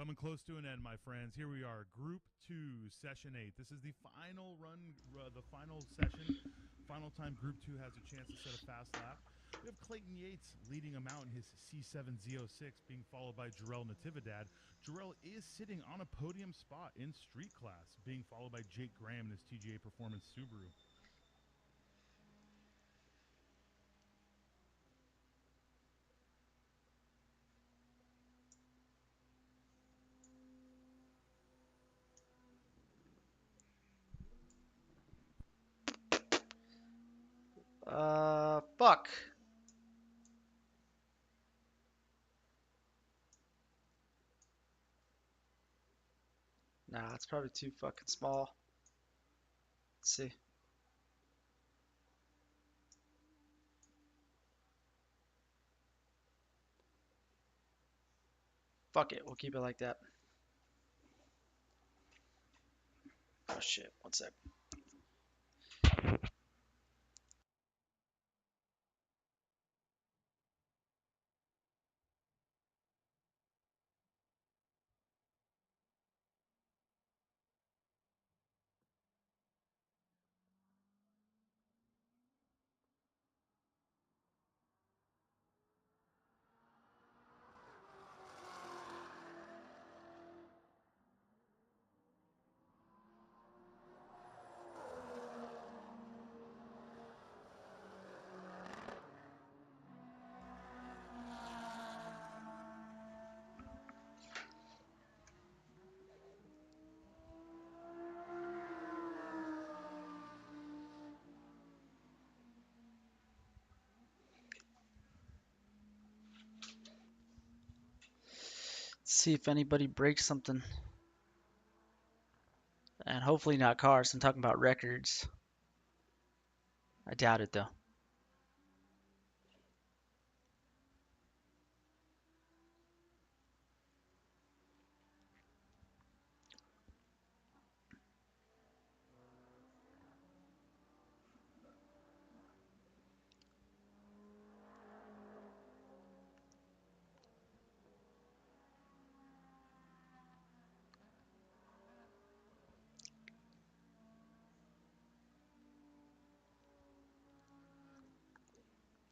Coming close to an end, my friends. Here we are, Group 2, Session 8. This is the final run, the final session. Final time Group 2 has a chance to set a fast lap. We have Clayton Yates leading him out in his C7 Z06, being followed by Jarrell Natividad. Jarrell is sitting on a podium spot in street class, being followed by Jake Graham in his TGA Performance Subaru. Fuck. Nah, it's probably too fucking small. Let's see. Fuck it, we'll keep it like that. Oh shit, one sec. See if anybody breaks something. And hopefully not cars. I'm talking about records. I doubt it though.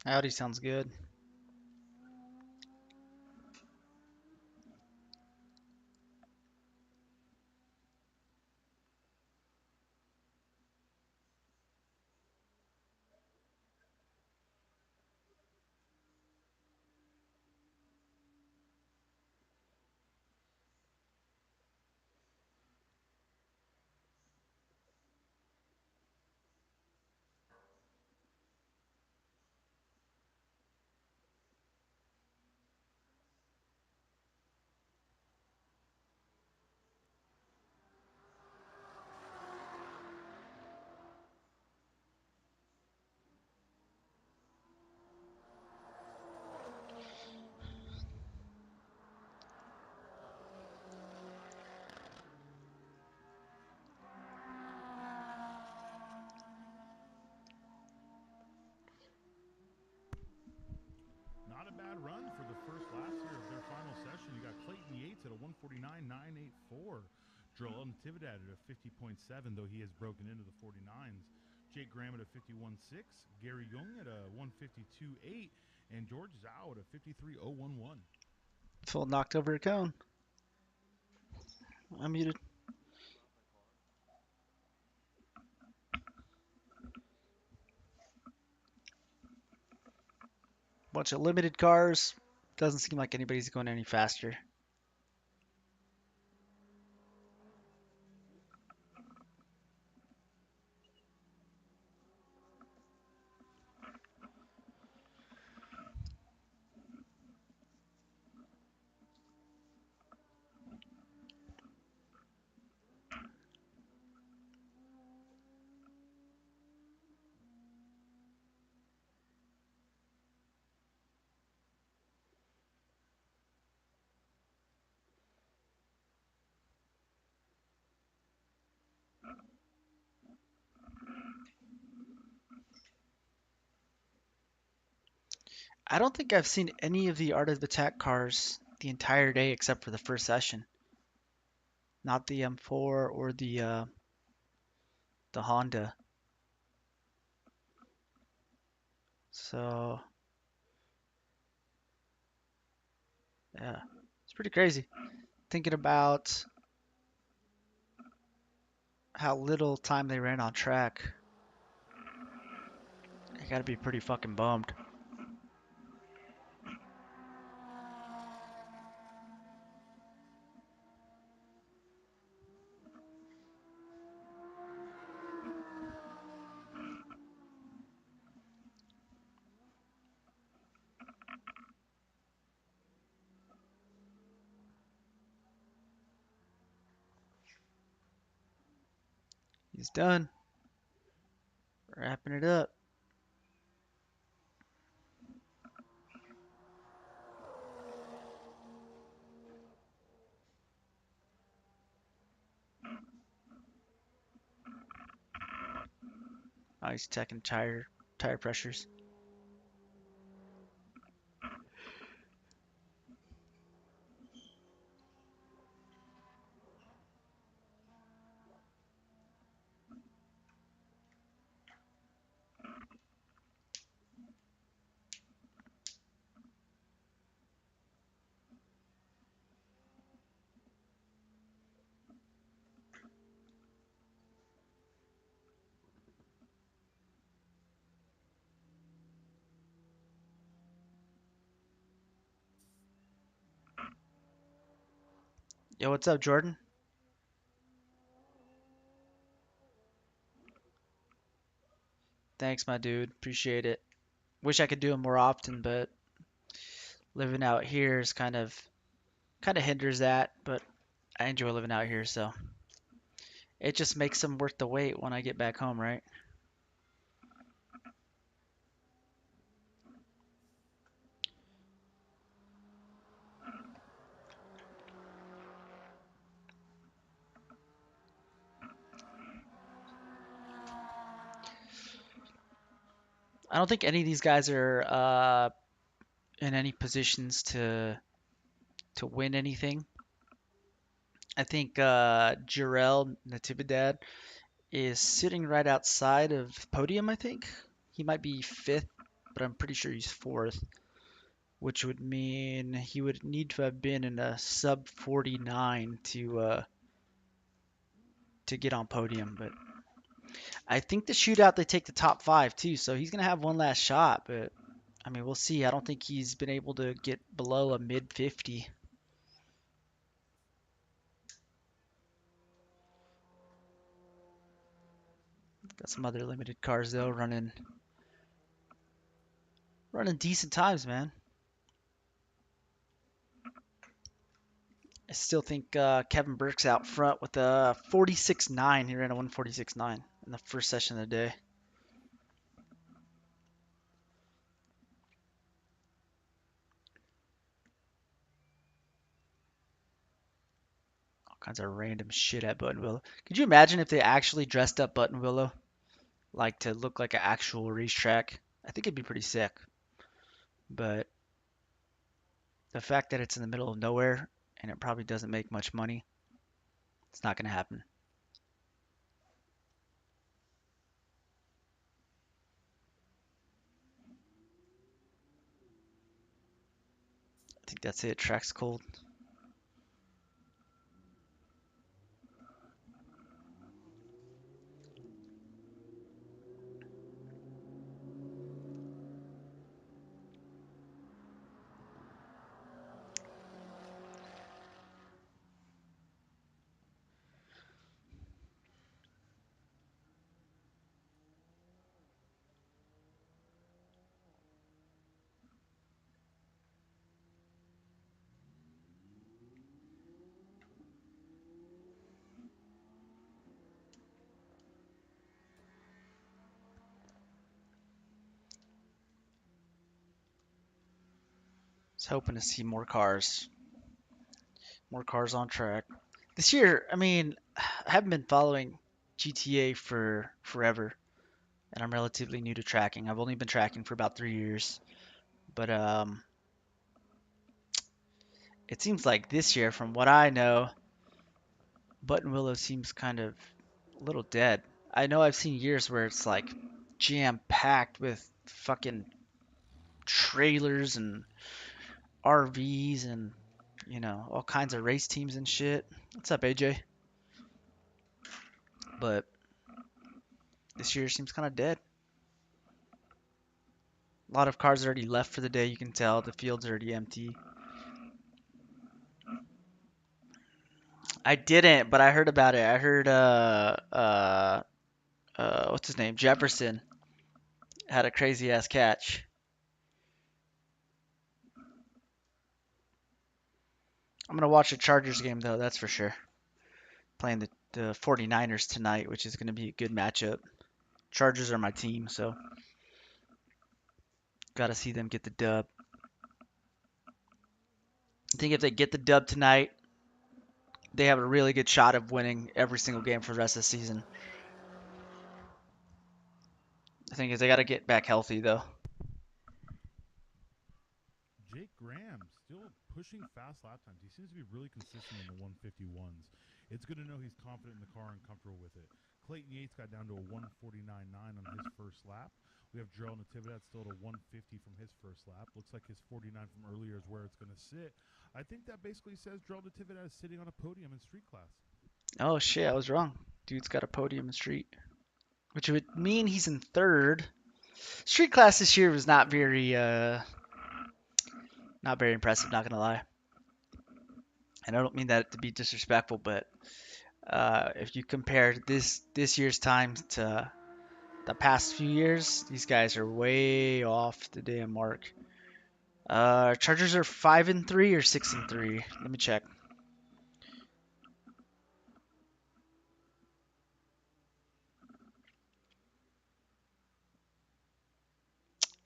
Audi sounds good. Not a bad run for the first laps here of their final session. You got Clayton Yates at a 149.984. Jarrell Natividad at a 50.7, though he has broken into the 49s. Jake Graham at a 51.6. Gary Young at a 152.8. And George Zhao at a 53.011. Full knocked over a cone. I'm muted. Bunch of limited cars. Doesn't seem like anybody's going any faster. I don't think I've seen any of the Art of Attack cars the entire day except for the first session. not the M4 or the Honda. So yeah, it's pretty crazy thinking about how little time they ran on track. I gotta be pretty fucking bummed. He's done. Wrapping it up. Oh, he's checking tire pressures. Yo, what's up, Jordan? Thanks, my dude. Appreciate it. Wish I could do it more often, but living out here is kind of hinders that. But I enjoy living out here, so it just makes them worth the wait when I get back home, right? I don't think any of these guys are in any positions to win anything. I think Jarrell Natividad is sitting right outside of podium, I think. He might be fifth, but I'm pretty sure he's fourth, which would mean he would need to have been in a sub 49 to get on podium. But I think the shootout they take the top five too, so he's gonna have one last shot. But I mean, we'll see. I don't think he's been able to get below a mid 50. Got some other limited cars though running decent times, man. I still think Kevin Burke's out front with a 46.9. He ran a 146.9 in the first session of the day. All kinds of random shit at Buttonwillow. Could you imagine if they actually dressed up Buttonwillow like to look like an actual racetrack? I think it'd be pretty sick. But the fact that it's in the middle of nowhere and it probably doesn't make much money, it's not going to happen. I think that's it. Track's cold. I was hoping to see more cars on track. This year, I mean, I haven't been following GTA for forever, and I'm relatively new to tracking. I've only been tracking for about 3 years, but it seems like this year, from what I know, Button Willow seems kind of a little dead. I know I've seen years where it's like jam packed with fucking trailers and RVs and all kinds of race teams and shit. What's up, AJ? But this year seems kind of dead. A lot of cars already left for the day. You can tell the field's already empty. I didn't, but I heard about it. I heard what's his name? Jefferson had a crazy ass catch. I'm gonna watch the Chargers game though, that's for sure. Playing the 49ers tonight, which is gonna be a good matchup. Chargers are my team, so gotta see them get the dub. I think if they get the dub tonight, they have a really good shot of winning every single game for the rest of the season. The thing is, they gotta get back healthy though. Jake Graham still pushing fast lap times. He seems to be really consistent in the 151s. It's good to know he's confident in the car and comfortable with it. Clayton Yates got down to a 149.9 on his first lap. We have Gerald Natividad still at a 150 from his first lap. Looks like his 49 from earlier is where it's going to sit. I think that basically says Gerald Natividad is sitting on a podium in street class. Oh shit, I was wrong. Dude's got a podium in street, which would mean he's in third. Street class this year was not very impressive, not gonna lie. And I don't mean that to be disrespectful, but if you compare this year's time to the past few years, these guys are way off the damn mark. Chargers are 5-3 or 6-3. Let me check.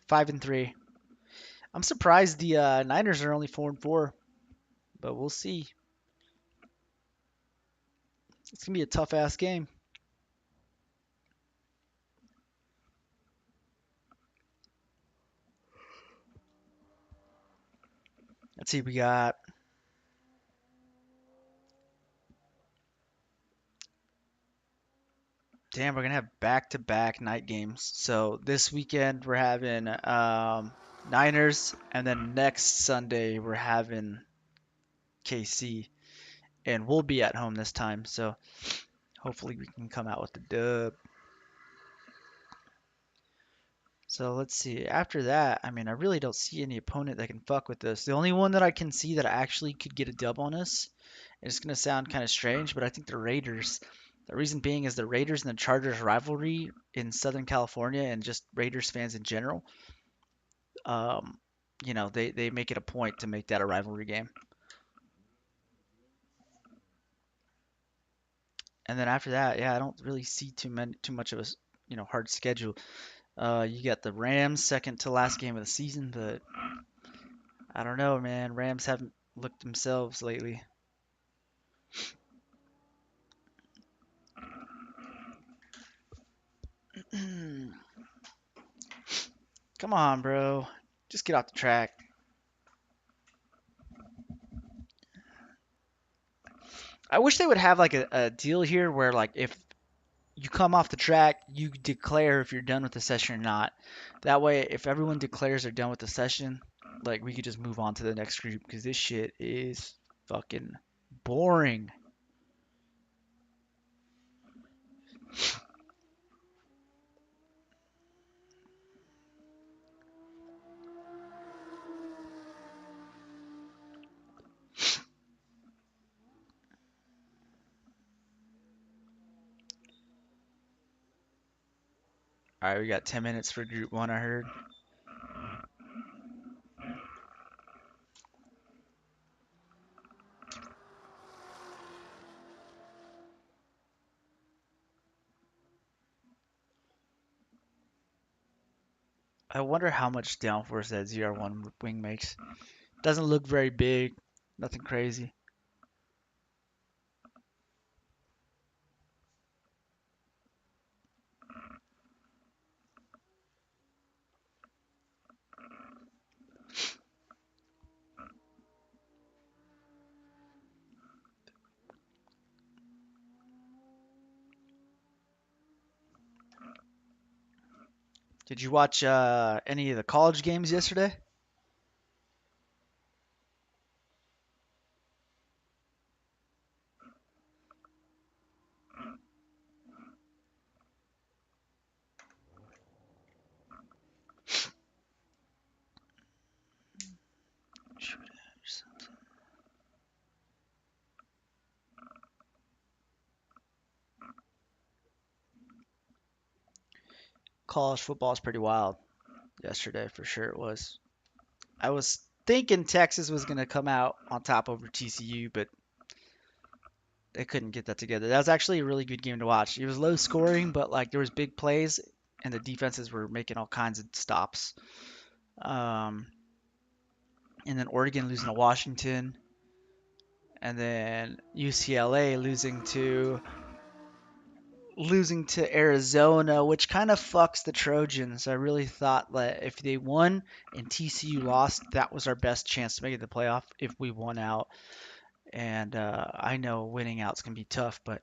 5-3. I'm surprised the Niners are only 4-4, but we'll see. It's gonna be a tough ass game. Let's see, we got damn, we're gonna have back-to-back night games. So this weekend we're having Niners, and then next Sunday we're having KC, and we'll be at home this time. So hopefully we can come out with the dub. So let's see. After that, I mean, I really don't see any opponent that can fuck with this. The only one that I can see that actually could get a dub on us, and it's gonna sound kind of strange, but I think the Raiders. The reason being is the Raiders and the Chargers rivalry in Southern California and just Raiders fans in general. Um, they make it a point to make that a rivalry game. And then after that, yeah, I don't really see too much of a hard schedule. You got the Rams second to last game of the season, but I don't know, man. Rams haven't looked themselves lately. Come on, bro. Just get off the track. I wish they would have like a deal here where like if you come off the track, you declare if you're done with the session or not. That way, if everyone declares they're done with the session, like we could just move on to the next group because this shit is fucking boring. All right, we got 10 minutes for group one, I heard. I wonder how much downforce that ZR1 wing makes. Doesn't look very big, nothing crazy. Did you watch any of the college games yesterday? College football is pretty wild yesterday, for sure it was. I was thinking Texas was going to come out on top over TCU, but they couldn't get that together. That was actually a really good game to watch. It was low scoring, but like there was big plays, and the defenses were making all kinds of stops. Um, and then Oregon losing to Washington, and then UCLA losing to Arizona, which kind of fucks the Trojans. I really thought that if they won and TCU lost, that was our best chance to make it to the playoff if we won out. And I know winning out's gonna be tough, but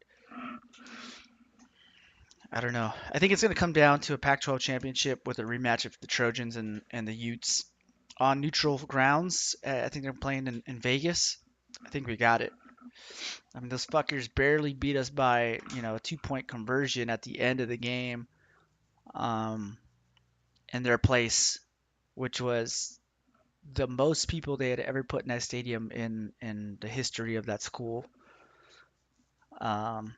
I don't know. I think it's gonna come down to a Pac-12 championship with a rematch of the Trojans and the Utes on neutral grounds. I think they're playing in Vegas. I think we got it. I mean, those fuckers barely beat us by, a 2-point conversion at the end of the game, um, in their place, which was the most people they had ever put in that stadium in the history of that school. Um,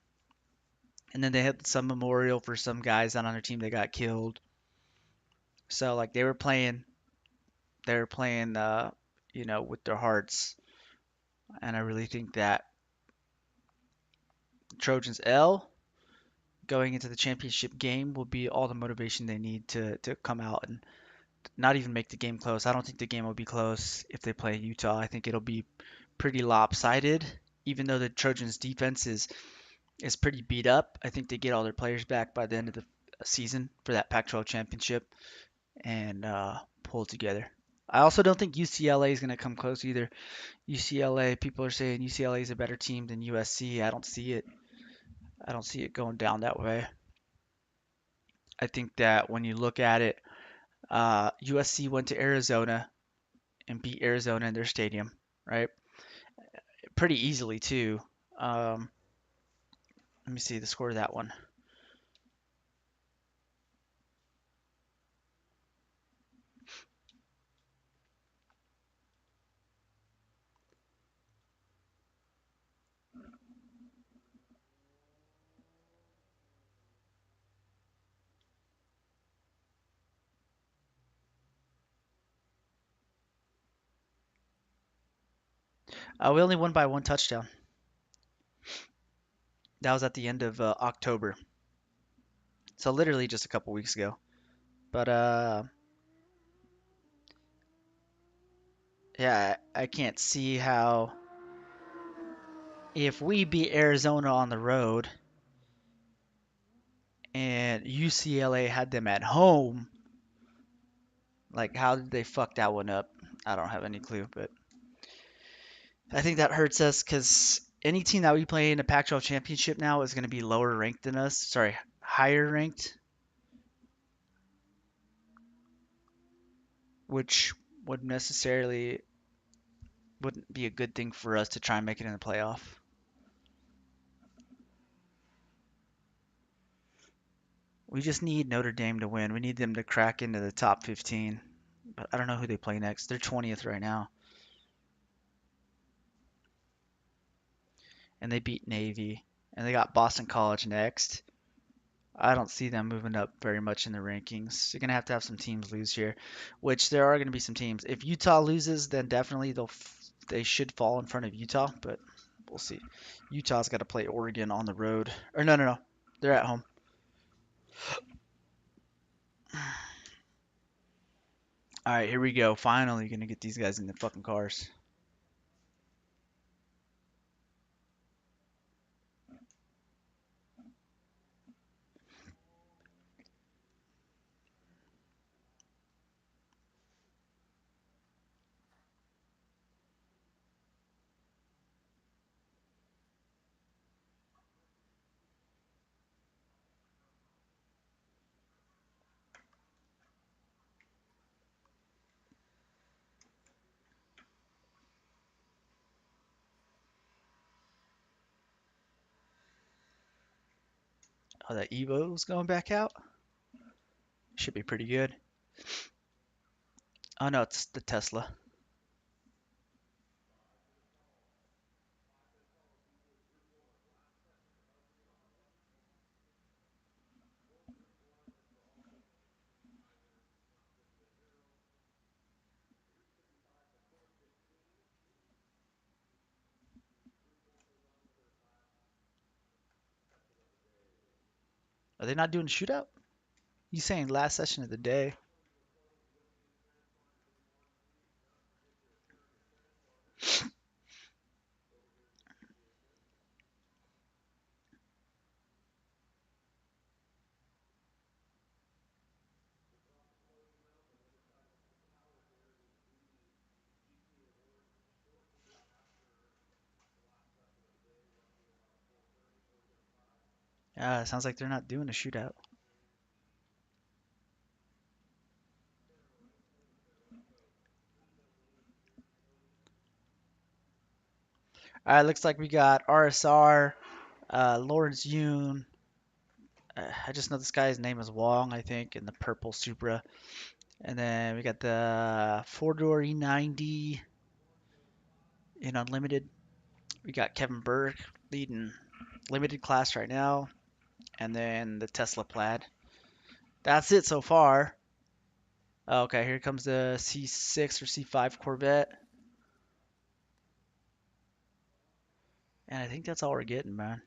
and then they had some memorial for some guys on their team that got killed. So like they were playing, with their hearts, and I really think that Trojans L going into the championship game will be all the motivation they need to come out and not even make the game close. I don't think the game will be close if they play Utah. I think it'll be pretty lopsided, even though the Trojans defense is pretty beat up. I think they get all their players back by the end of the season for that Pac-12 championship and pull together. I also don't think UCLA is going to come close either. UCLA, people are saying UCLA is a better team than USC. I don't see it. I don't see it going down that way. I think that when you look at it, USC went to Arizona and beat Arizona in their stadium, right? Pretty easily too. Um, Let me see the score of that one. We only won by one touchdown. That was at the end of October, so literally just a couple weeks ago. But yeah, I can't see how if we beat Arizona on the road and UCLA had them at home, like how did they fuck that one up? I don't have any clue, but I think that hurts us because any team that we play in the Pac-12 championship now is going to be lower ranked than us. Sorry, higher ranked, which would necessarily wouldn't be a good thing for us to try and make it in the playoff. We just need Notre Dame to win. We need them to crack into the top 15. But I don't know who they play next. They're 20th right now. And they beat Navy. And they got Boston College next. I don't see them moving up very much in the rankings. You're going to have some teams lose here, which there are going to be some teams. If Utah loses, then definitely they should fall in front of Utah, but we'll see. Utah's got to play Oregon on the road. Or no. They're at home. All right, here we go. Finally going to get these guys in the fucking cars. Oh, that Evo's going back out. Should be pretty good. Oh no, it's the Tesla. Are they not doing a shootout? You saying last session of the day? It sounds like they're not doing a shootout. All right, looks like we got RSR, Lawrence Yoon. I just know this guy's name is Wong, I think, in the purple Supra. And then we got the four-door E90 in Unlimited. We got Kevin Burke leading Limited class right now. And then the Tesla Plaid. That's it so far. Okay, here comes the C6 or C5 Corvette. And I think that's all we're getting, man.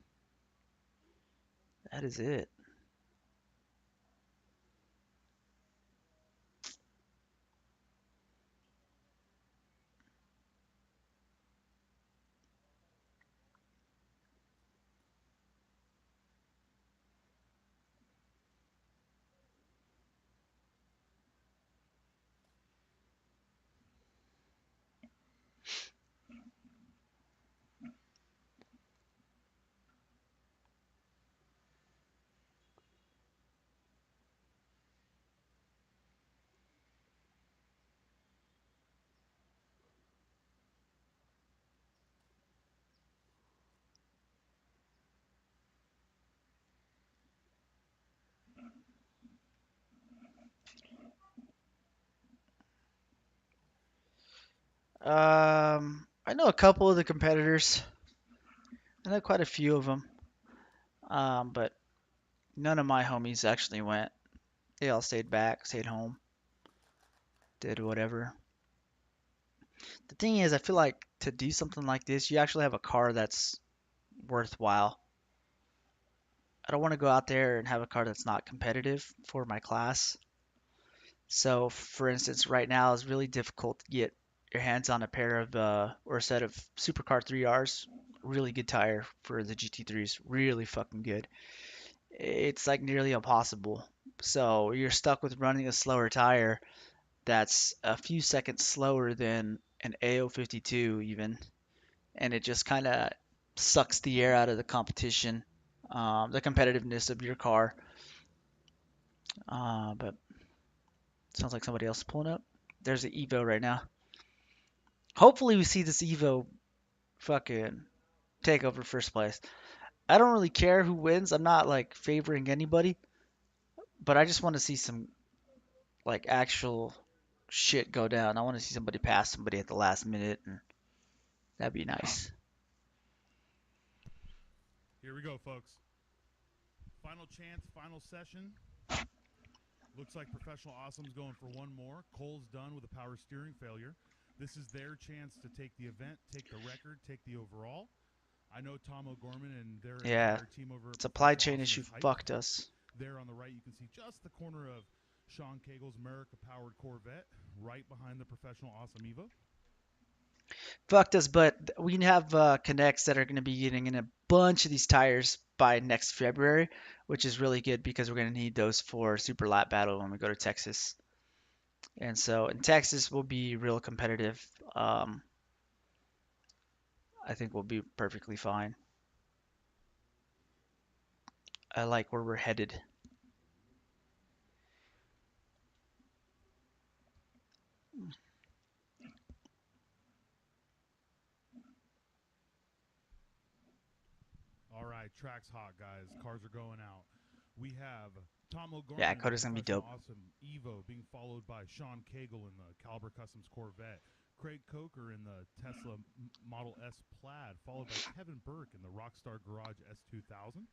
That is it. I know a couple of the competitors. I know quite a few of them. But none of my homies actually went. They all stayed back, stayed home, did whatever. The thing is, I feel like to do something like this, you actually have a car that's worthwhile. I don't want to go out there and have a car that's not competitive for my class. So, for instance, right now it's really difficult to get your hands on a pair of or a set of Supercar 3Rs. Really good tire for the GT3s. Really fucking good. It's like nearly impossible. So you're stuck with running a slower tire that's a few seconds slower than an AO52 even, and it just kind of sucks the air out of the competition, the competitiveness of your car. But sounds like somebody else is pulling up. There's the Evo right now. Hopefully we see this Evo fucking take over first place. I don't really care who wins. I'm not like favoring anybody, but I just want to see some like actual shit go down. I want to see somebody pass somebody at the last minute, and that'd be nice. Here we go, folks. Final chance, final session. Looks like Professional Awesome's going for one more. Cole's done with a power steering failure. This is their chance to take the event, take the record, take the overall. I know Tom O'Gorman and their entire team over at Supply Professional chain Awesome issue is hyped. fucked us. There on the right, you can see just the corner of Sean Cagle's America-powered Corvette, right behind the Professional Awesome Evo. Fucked us, but we have connects that are going to be getting in a bunch of these tires by next February, which is really good because we're going to need those for Super Lap Battle when we go to Texas. And so in Texas, we'll be real competitive. I think we'll be perfectly fine. I like where we're headed. All right, track's hot, guys. Cars are going out. We have Tom O'Gorman Yeah, in the Coda's gonna be Professional dope. Awesome Evo being followed by Sean Cagle in the Caliber Customs Corvette. Craig Coker in the Tesla Model S Plaid, followed by Kevin Burke in the Rockstar Garage S2000.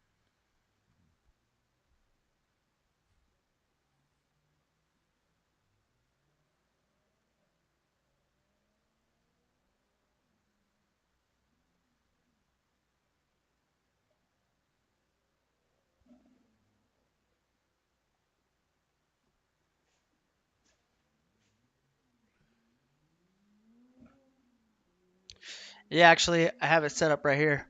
Yeah, actually, I have it set up right here.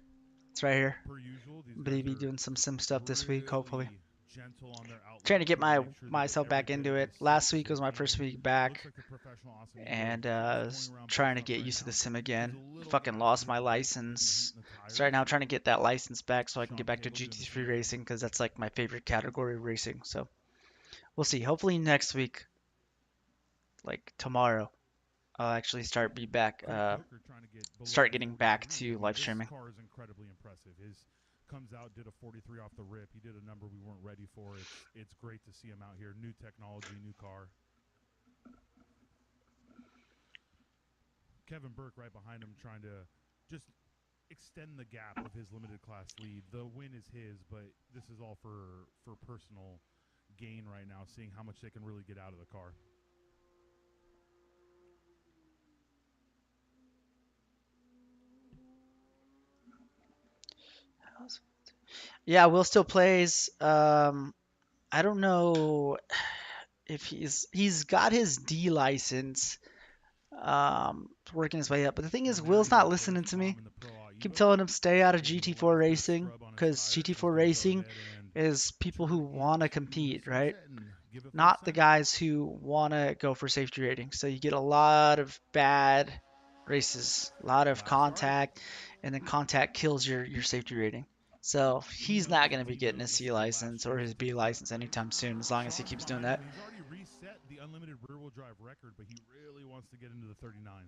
It's right here. Per usual, these I'm guys gonna be are doing some sim stuff this week, hopefully. really gentle on their Trying to outlet, get trying to make sure they get myself every back bit into of it. this Last surface week was they my first can. week back, Looks like the Professional Awesome Evo and is just was going around trying bust to up get right used to the now. sim Needs again. a little Fucking gas lost to hit my the brakes so we can license. heat in the So right tires. now I'm trying to get that license back so I can Sean get back to Cagle doing the GT3 same thing. racing because that's like my favorite category of racing. So we'll see. Hopefully next week, like tomorrow, I'll actually start Craig Coker trying to get below start the getting 43s. back I to mean, live this streaming. car is incredibly impressive. His comes out, did a 43 off the rip. He did a number we weren't ready for. It's great to see him out here. New technology, new car. Kevin Burke right behind him trying to just extend the gap of his limited class lead. The win is his, but this is all for personal gain right now, seeing how much they can really get out of the car. Yeah, Will still plays. I don't know if he's got his D license, working his way up. But the thing is, And there Will's he is. not There's listening to me. Tom in the Pro Keep Evo, telling him stay out of getting the GT4 last bit of racing scrub on his because tires. He's GT4 going to go racing ahead and is people who turn want to into compete, the right? sunset and give it full Not the send. guys who want to go for safety rating. So you get a lot of bad races, a lot of Lap start. contact, and then contact kills your safety rating. So He he's not knows going if to be he getting a goes C through last license or year's his B Diff, license anytime soon, as long as he Sean's keeps doing behind him. that. He's already reset the unlimited rear-wheel drive record, but he really wants to get into the 39s.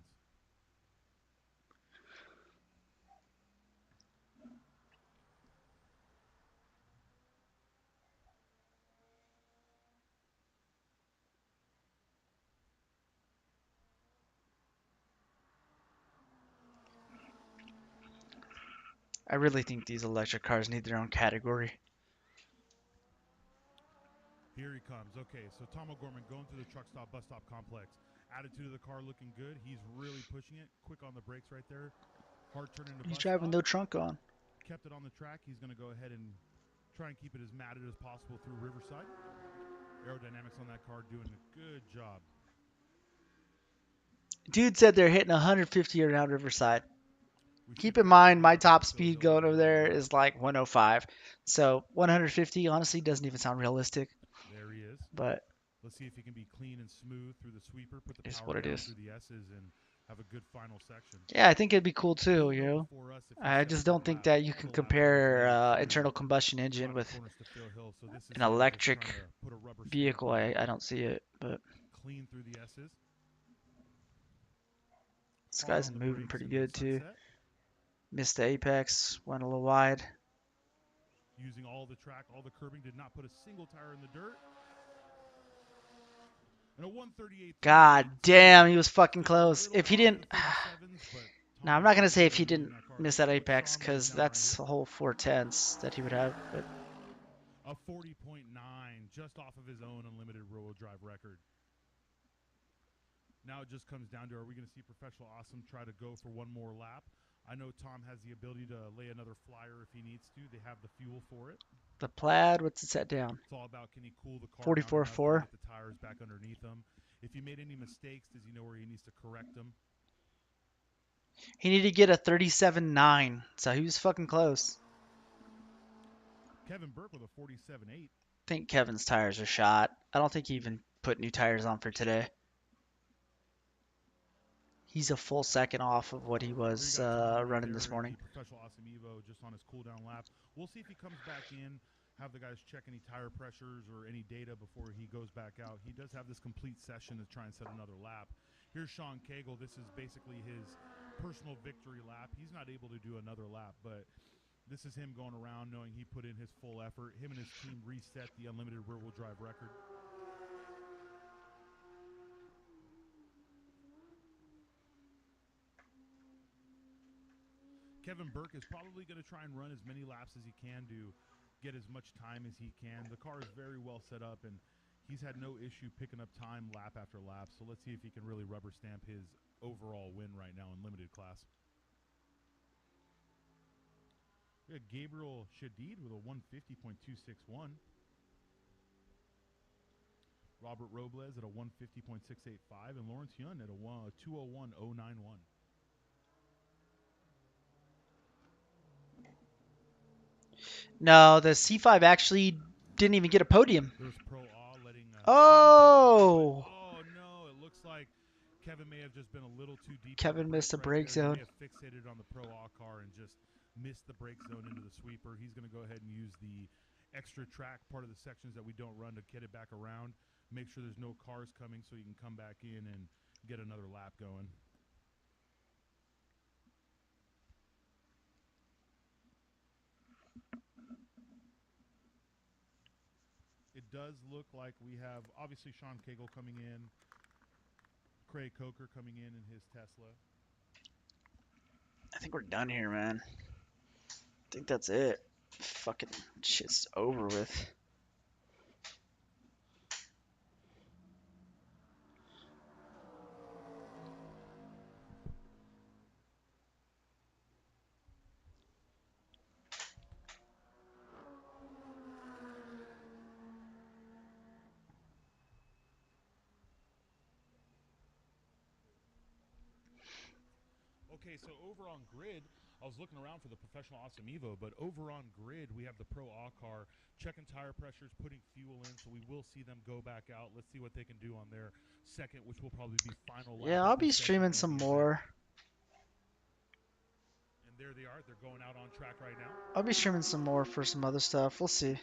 I really think these electric cars need their own category. Here he comes. Okay, so Tom O'Gorman going through the truck stop, bus stop complex. Attitude of the car looking good. He's really pushing it. Quick on the brakes right there. Hard turn into He's bus driving stop. no trunk on. Kept it on the track. He's going to go ahead and try and keep it as matted as possible through Riverside. Aerodynamics on that car doing a good job. Dude said they're hitting 150 around Riverside. We Keep should in catch mind, him my up in top Phil speed Hill going over there area. is like 105. So 150 honestly doesn't even sound realistic. There he is. But let's see if he can be clean and smooth through the sweeper, put the it's power what it down is. through the S's, and have a good final section. Yeah, I think it'd be cool too, He'll you know know. before us if he I sets a just good don't think lap. that you All can the laps on his compare way through internal combustion engine final with corners to Phil Hill. So this is an him just electric trying to put a rubber stamp vehicle. on I it. don't see it, but Clean through the S's. this Hard guy's on the moving brakes pretty into the good too. sunset. Missed the apex, went a little wide. Using all the track, all the curbing, did not put a single tire in the dirt. And a 138. God damn, he was fucking close. If he didn't, no, I'm not gonna say if he didn't miss that apex because that's a whole 4/10 that he would have. But a 40.9, just off of his own unlimited rear-wheel drive record. Now it just comes down to, are we going to see Professional Awesome try to go for one more lap? I know Tom has the ability to lay another flyer if he needs to. They have the fuel for it. the plaid, what's it set down? It's all about, can he cool the car 44.4. down enough to get the tires back underneath him? If he made any mistakes, does he know where he needs to correct them? He needed to get a 37.9, so he was fucking close. Kevin Burke with a 47.8. I think Kevin's tires are shot. I don't think he even put new tires on for today. He's a full second off of what he was running this morning. The Professional Awesome Evo just on his cooldown lap. We'll see if he comes back in, have the guys check any tire pressures or any data before he goes back out. He does have this complete session to try and set another lap. Here's Sean Cagle. This is basically his personal victory lap. He's not able to do another lap, but This is him going around knowing he put in his full effort. Him and his team reset the unlimited rear-wheel drive record. Kevin Burke is probably going to try and run as many laps as he can to get as much time as he can. The car is very well set up, and he's had no issue picking up time lap after lap. So let's see if he can really rubber stamp his overall win right now in limited class. We got Gabriel Shadid with a 150.261. Robert Robles at a 150.685, and Lawrence Yun at a 201.091. No, the C5 actually didn't even get a podium. There's Pro A letting. Oh! Oh no! It looks like Kevin may have just been a little too deep. Kevin missed the brake zone. He may have fixated on the Pro A car and just missed the brake zone into the sweeper. He's going to go ahead and use the extra track part of the sections that we don't run to get it back around. Make sure there's no cars coming so you can come back in and get another lap going. It does look like we have, obviously, Sean Cagle coming in, Craig Coker coming in his Tesla. I think we're done here, man. I think that's it. Fucking shit's over with. Okay, so over on grid, I was looking around for the Professional Awesome Evo, but over on grid, we have the Pro A car checking tire pressures, putting fuel in, so we will see them go back out. Let's see what they can do on their second, which will probably be final lap. Yeah, I'll be streaming some more. And there they are. They're going out on track right now. I'll be streaming some more for some other stuff. We'll see.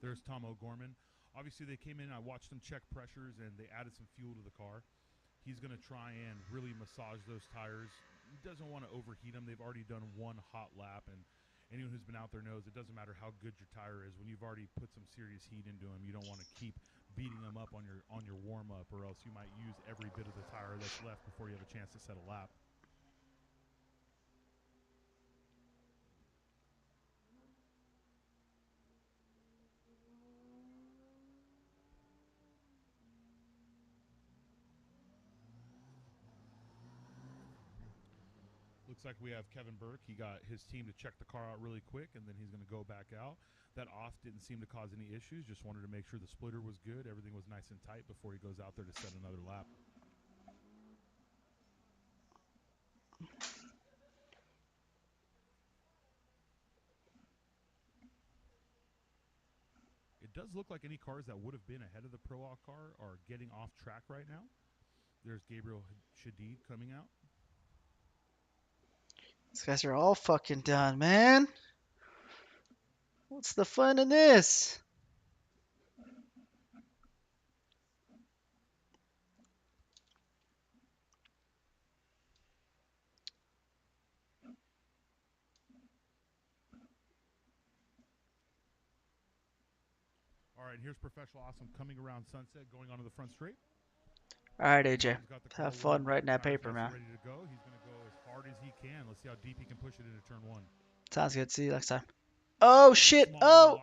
There's Tom O'Gorman. Obviously, they came in. I watched them check pressures, and they added some fuel to the car. He's going to try and really massage those tires. He doesn't want to overheat them. They've already done one hot lap, and anyone who's been out there knows it doesn't matter how good your tire is. When you've already put some serious heat into them, you don't want to keep beating them up on your warm-up, or else you might use every bit of the tire that's left before you have a chance to set a lap. Looks like we have Kevin Burke. He got his team to check the car out really quick, and then he's going to go back out. That off didn't seem to cause any issues. Just wanted to make sure the splitter was good. Everything was nice and tight before he goes out there to set another lap. It does look like any cars that would have been ahead of the Pro A car are getting off track right now. There's Gabriel Shadid coming out. These guys are all fucking done, man. What's the fun in this? All right, here's Professional Awesome coming around Sunset, going onto the front straight. All right, AJ. Have fun writing that paper, man. Ready to go. He's going to go as hard as he can. Let's see how deep he can push it into turn one. Sounds good. See you next time. Oh, shit. Oh,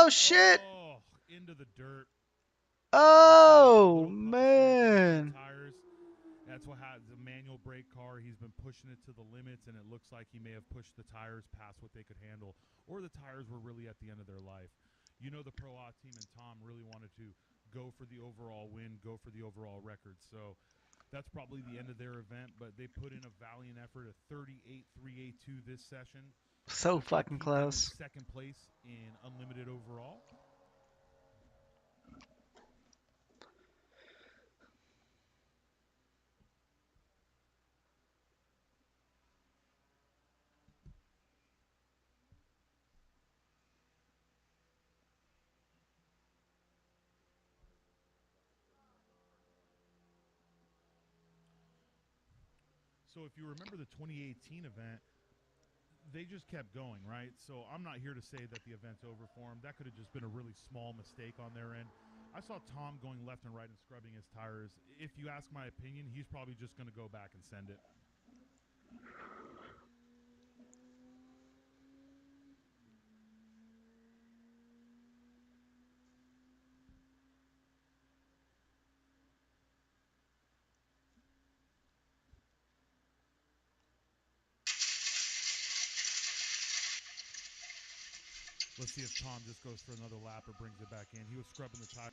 shit. Oh, into the dirt. Oh, man. Tires. That's what happens. A manual brake car. He's been pushing it to the limits, and it looks like he may have pushed the tires past what they could handle, or the tires were really at the end of their life. You know, the Pro A team and Tom really wanted to go for the overall win, go for the overall record. So that's probably the end of their event, but they put in a valiant effort, a 38.382 this session. So fucking close. Second place in unlimited overall. So if you remember the 2018 event, they just kept going, right? So I'm not here to say that the event's over for them. That could have just been a really small mistake on their end. I saw Tom going left and right and scrubbing his tires. If you ask my opinion, he's probably just going to go back and send it. Let's see if Tom just goes for another lap or brings it back in. He was scrubbing the tire.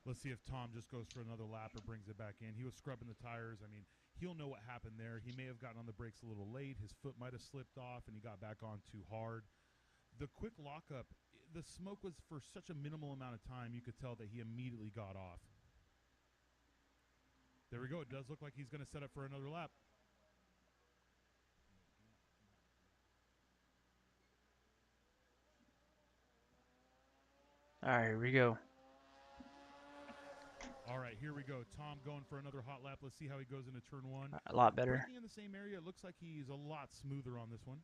Let's see if Tom just goes for another lap or brings it back in. He was scrubbing the tires. I mean, he'll know what happened there. He may have gotten on the brakes a little late. His foot might have slipped off, and he got back on too hard. The quick lockup, the smoke was for such a minimal amount of time, you could tell that he immediately got off. There we go. It does look like he's going to set up for another lap. All right, here we go. All right, here we go. Tom going for another hot lap. Let's see how he goes into turn one. A lot better. Braking in the same area. It looks like he's a lot smoother on this one.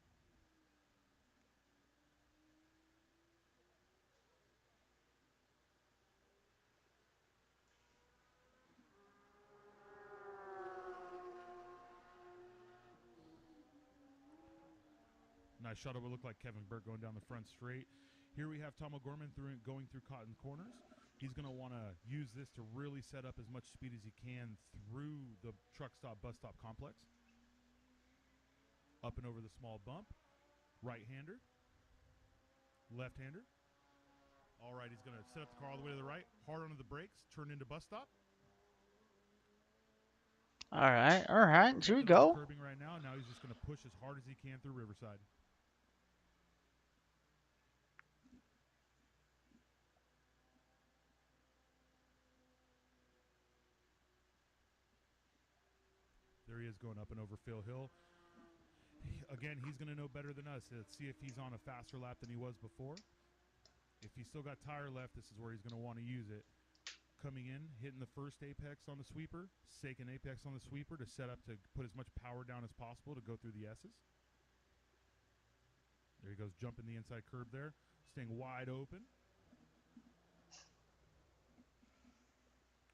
Nice shot of what looked like Kevin Burke going down the front straight. Here we have Tom O'Gorman going through Cotton Corners. He's going to want to use this to really set up as much speed as he can through the truck stop, bus stop complex. Up and over the small bump. Right-hander. Left-hander. All right, he's going to set up the car all the way to the right. Hard onto the brakes. Turn into bus stop. All right. Here we go. Curbing right now. Now he's just going to push as hard as he can through Riverside. There he is going up and over Phil Hill. Again, he's going to know better than us. Let's see if he's on a faster lap than he was before. If he's still got tire left, this is where he's going to want to use it. Coming in, hitting the first apex on the sweeper, second apex on the sweeper to set up to put as much power down as possible to go through the S's. There he goes, jumping the inside curb there, staying wide open.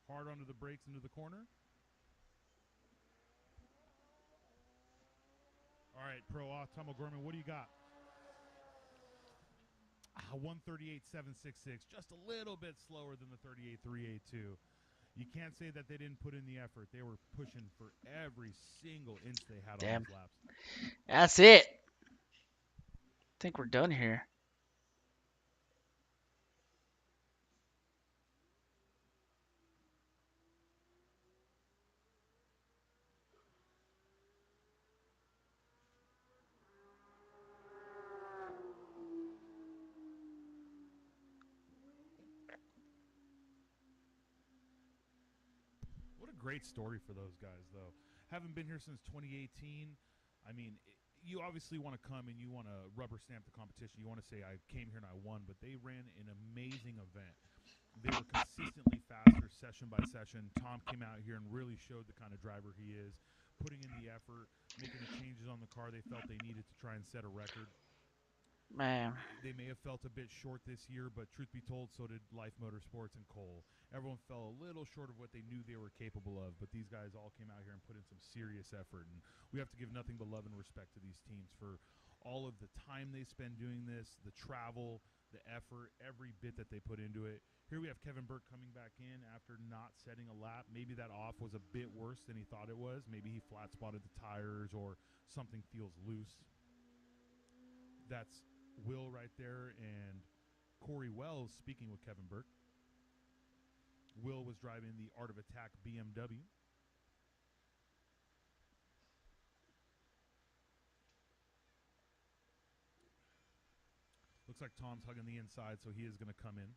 Hard onto the brakes into the corner. All right, Pro Tom O'Gorman, what do you got? 138.766, just a little bit slower than the 38.382. You can't say that they didn't put in the effort. They were pushing for every single inch they had on those laps. That's it. I think we're done here. What a great story for those guys, though. Haven't been here since 2018. I mean, you obviously want to come and you want to rubber stamp the competition. You want to say, I came here and I won, but they ran an amazing event. They were consistently faster session by session. Tom came out here and really showed the kind of driver he is, putting in the effort, making the changes on the car they felt they needed to try and set a record. Man. They may have felt a bit short this year, but truth be told, so did Life Motorsports and Cole. Everyone fell a little short of what they knew they were capable of, but these guys all came out here and put in some serious effort. And we have to give nothing but love and respect to these teams for all of the time they spend doing this, the travel, the effort, every bit that they put into it. Here we have Kevin Burke coming back in after not setting a lap. Maybe that off was a bit worse than he thought it was. Maybe he flat spotted the tires or something feels loose. That's Will right there and Corey Wells speaking with Kevin Burke. Will was driving the Art of Attack BMW. Looks like Tom's hugging the inside, so he is going to come in.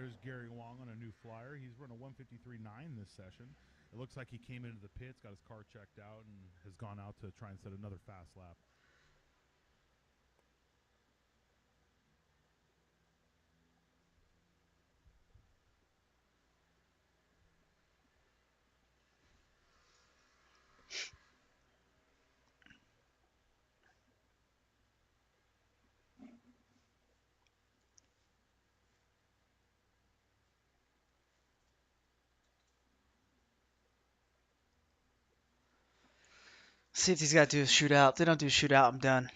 There's Gary Wong on a new flyer. He's run a 153.9 this session. It looks like he came into the pits, got his car checked out, and has gone out to try and set another fast lap. See if these guys do a shootout. If they don't do a shootout, I'm done.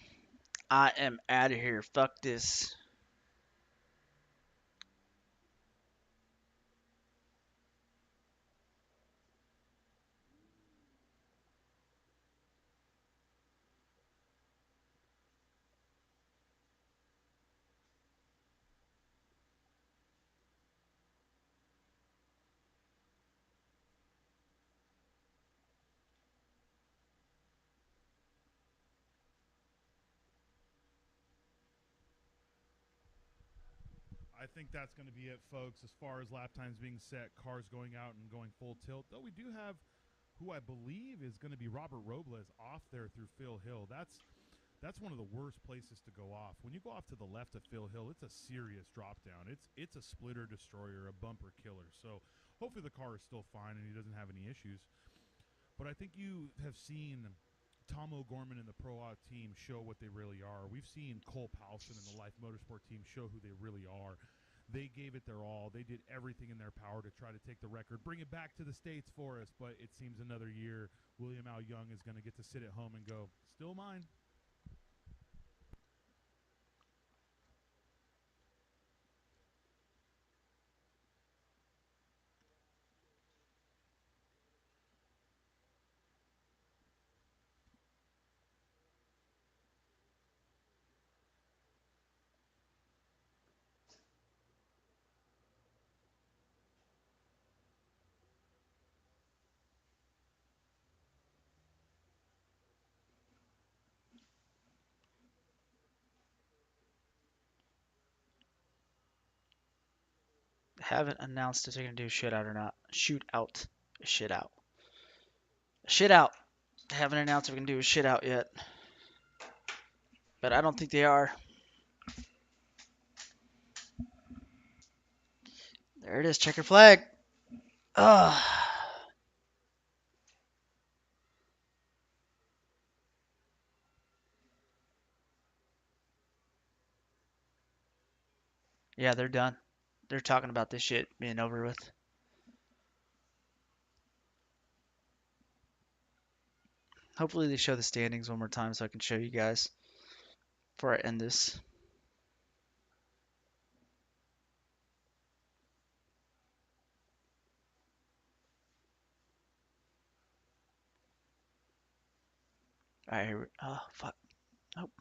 I am out of here. Fuck this. I think that's going to be it, folks, as far as lap times being set, cars going out and going full tilt. Though we do have who I believe is going to be Robert Robles off there through Phil Hill. That's one of the worst places to go off. When you go off to the left of Phil Hill, it's a serious drop down. It's a splitter destroyer, a bumper killer. So hopefully the car is still fine and he doesn't have any issues. But I think you have seen Tom O'Gorman and the Pro Auto team show what they really are. We've seen Cole Powson and the Life Motorsport team show who they really are. They gave it their all. They did everything in their power to try to take the record, bring it back to the States for us, but it seems another year William Al Young is going to get to sit at home and go, still mine. Haven't announced if they're gonna do a shootout or not. Shoot out. Shit out. Shit out. Haven't announced if we're gonna do a shit out yet. But I don't think they are. There it is, checker flag. Ugh. Yeah, they're done. They're talking about this shit being over with. Hopefully they show the standings one more time so I can show you guys before I end this. Alright, here we, oh, fuck. Nope.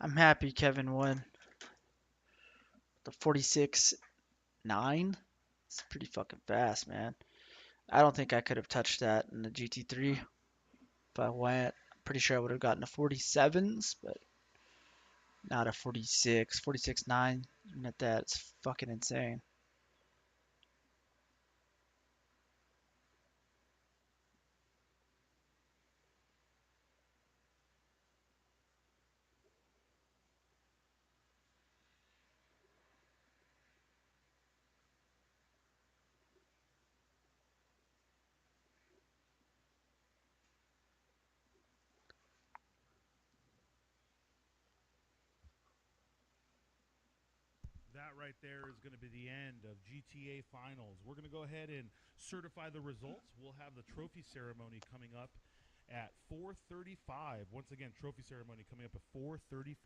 I'm happy Kevin won. The 46.9? It's pretty fucking fast, man. I don't think I could have touched that in the GT3 if I went. I'm pretty sure I would have gotten a 47s, but not a 46. 46.9. Even at that, it's fucking insane. That right there is going to be the end of GTA Finals. We're going to go ahead and certify the results. We'll have the trophy ceremony coming up at 4:35. Once again, trophy ceremony coming up at 4:35.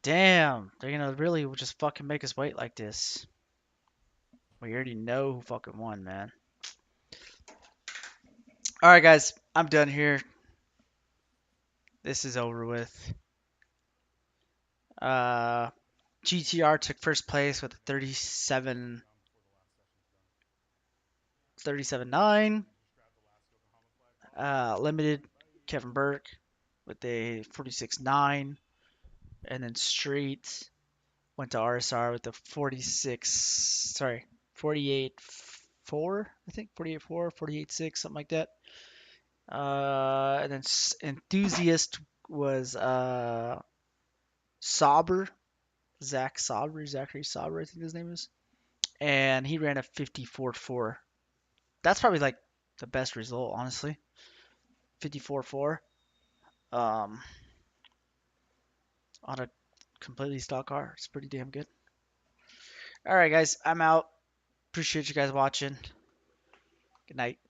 Damn, they're gonna really just fucking make us wait like this. We already know who fucking won, man. Alright, guys, I'm done here. This is over with. GTR took first place with a 37.9. Limited, Kevin Burke with a 46.9. And then Street went to RSR with a 48.4, I think, 48.4, 48.6, something like that. And then Enthusiast was Zachary Sauber, I think his name is. And he ran a 54.4. That's probably like the best result, honestly. 54.4. On a completely stock car. It's pretty damn good. All right, guys, I'm out. Appreciate you guys watching. Good night.